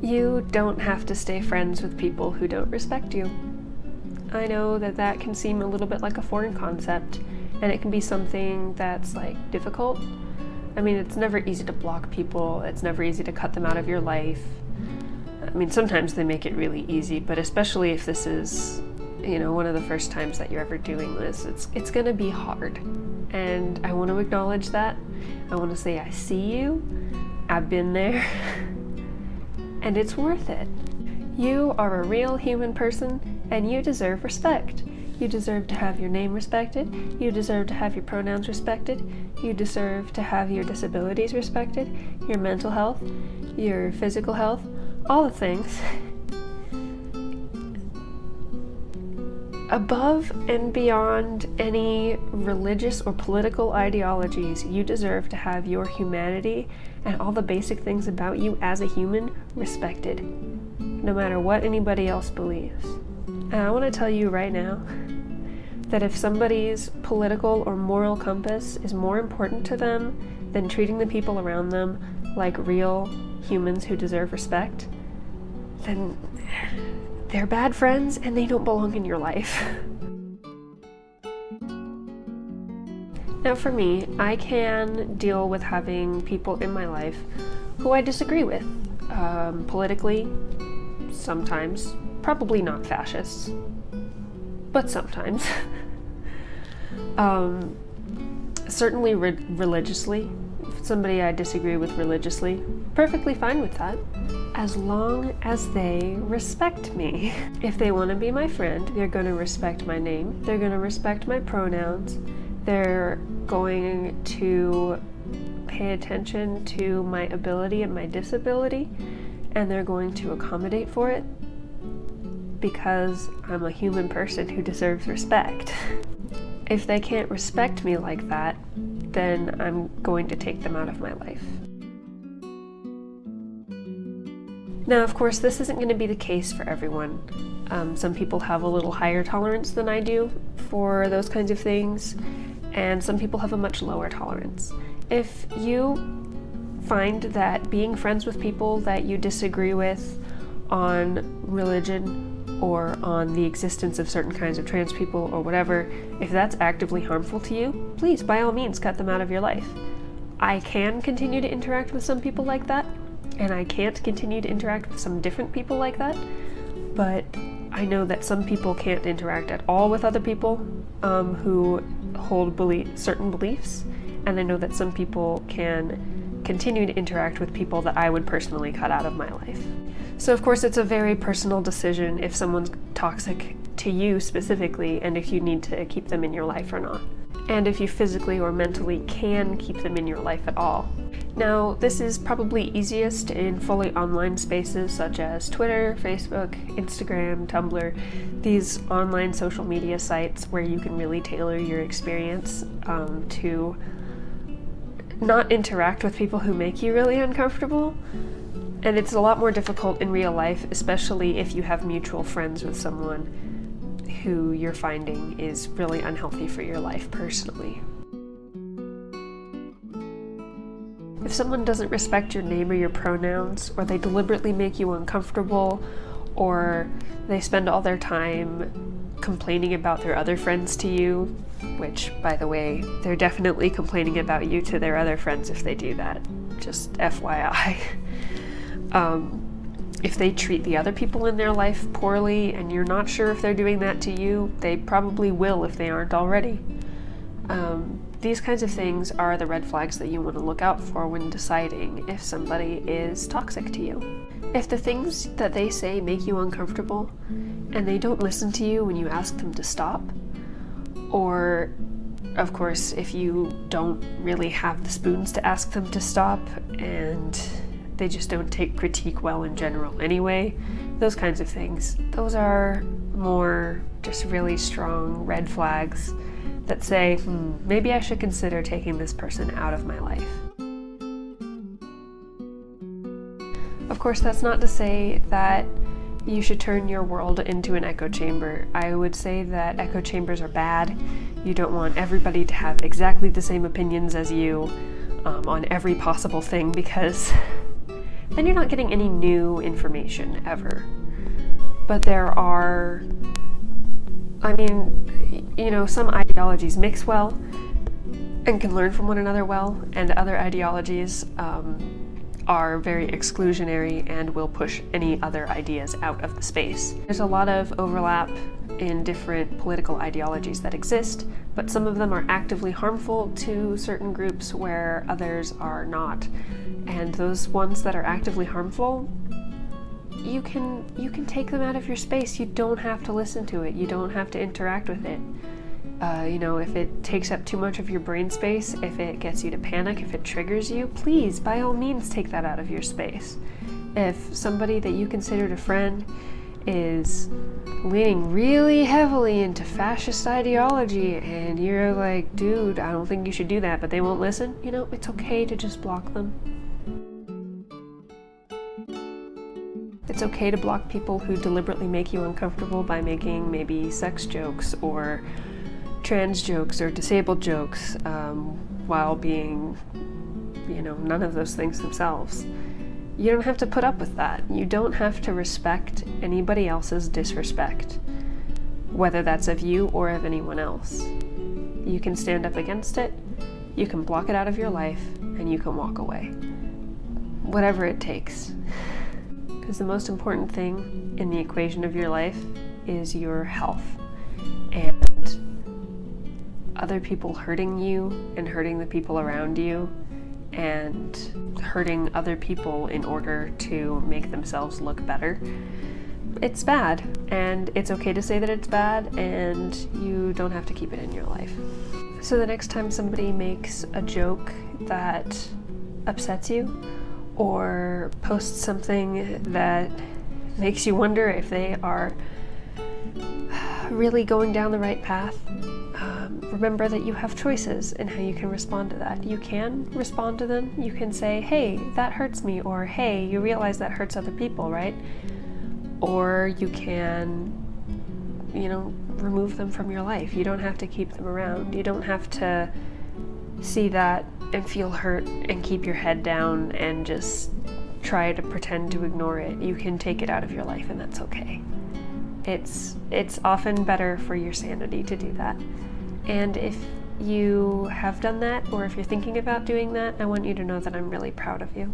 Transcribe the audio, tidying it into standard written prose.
You don't have to stay friends with people who don't respect you. I know that that can seem a little bit like a foreign concept, and it can be something that's difficult. I mean, it's never easy to block people, it's never easy to cut them out of your life. I mean, sometimes they make it really easy, but especially if this is, one of the first times that you're ever doing this, it's gonna be hard. And I want to acknowledge that. I want to say I see you, I've been there, and it's worth it. You are a real human person, and you deserve respect. You deserve to have your name respected. You deserve to have your pronouns respected. You deserve to have your disabilities respected, your mental health, your physical health, all the things. Above and beyond any religious or political ideologies, you deserve to have your humanity and all the basic things about you as a human respected, no matter what anybody else believes. And I want to tell you right now that if somebody's political or moral compass is more important to them than treating the people around them like real humans who deserve respect, then they're bad friends and they don't belong in your life. Now for me, I can deal with having people in my life who I disagree with, politically, sometimes, probably not fascists, but sometimes. Certainly religiously, if somebody I disagree with religiously, perfectly fine with that, as long as they respect me. If they want to be my friend, they're going to respect my name, they're going to respect my pronouns, they're going to pay attention to my ability and my disability, and they're going to accommodate for it because I'm a human person who deserves respect. If they can't respect me like that, then I'm going to take them out of my life. Now, of course, this isn't going to be the case for everyone. Some people have a little higher tolerance than I do for those kinds of things, and some people have a much lower tolerance. If you find that being friends with people that you disagree with on religion or on the existence of certain kinds of trans people or whatever, if that's actively harmful to you, please, by all means, cut them out of your life. I can continue to interact with some people like that, and I can't continue to interact with some different people like that, but I know that some people can't interact at all with other people who hold certain beliefs, and I know that some people can continue to interact with people that I would personally cut out of my life. So of course it's a very personal decision if someone's toxic to you specifically, and if you need to keep them in your life or not, and if you physically or mentally can keep them in your life at all. Now, this is probably easiest in fully online spaces such as Twitter, Facebook, Instagram, Tumblr, these online social media sites where you can really tailor your experience to not interact with people who make you really uncomfortable. And it's a lot more difficult in real life, especially if you have mutual friends with someone who you're finding is really unhealthy for your life personally. If someone doesn't respect your name or your pronouns, or they deliberately make you uncomfortable, or they spend all their time complaining about their other friends to you, which, by the way, they're definitely complaining about you to their other friends if they do that, just FYI. If they treat the other people in their life poorly and you're not sure if they're doing that to you, they probably will if they aren't already. These kinds of things are the red flags that you want to look out for when deciding if somebody is toxic to you. If the things that they say make you uncomfortable and they don't listen to you when you ask them to stop, or of course if you don't really have the spoons to ask them to stop and they just don't take critique well in general anyway, those kinds of things, those are more just really strong red flags that say, maybe I should consider taking this person out of my life. Of course, that's not to say that you should turn your world into an echo chamber. I would say that echo chambers are bad. You don't want everybody to have exactly the same opinions as you on every possible thing, because then you're not getting any new information ever. But there are, some ideologies mix well and can learn from one another well, and other ideologies are very exclusionary and will push any other ideas out of the space. There's a lot of overlap in different political ideologies that exist, but some of them are actively harmful to certain groups where others are not. And those ones that are actively harmful, you can take them out of your space. You don't have to listen to it. You don't have to interact with it. If it takes up too much of your brain space, if it gets you to panic, if it triggers you, please, by all means, take that out of your space. If somebody that you considered a friend is leaning really heavily into fascist ideology and you're like, dude, I don't think you should do that, but they won't listen, it's okay to just block them. It's okay to block people who deliberately make you uncomfortable by making maybe sex jokes or trans jokes or disabled jokes while being, none of those things themselves. You don't have to put up with that. You don't have to respect anybody else's disrespect, whether that's of you or of anyone else. You can stand up against it, you can block it out of your life, and you can walk away. Whatever it takes. Because the most important thing in the equation of your life is your health. And other people hurting you and hurting the people around you and hurting other people in order to make themselves look better, it's bad. And it's okay to say that it's bad, and you don't have to keep it in your life. So the next time somebody makes a joke that upsets you, or posts something that makes you wonder if they are really going down the right path, remember that you have choices in how you can respond to that. You can respond to them. You can say, hey, that hurts me, or hey, you realize that hurts other people, right? Or you can, remove them from your life. You don't have to keep them around. You don't have to see that and feel hurt and keep your head down and just try to pretend to ignore it. You can take it out of your life, and that's okay. It's often better for your sanity to do that. And if you have done that, or if you're thinking about doing that, I want you to know that I'm really proud of you.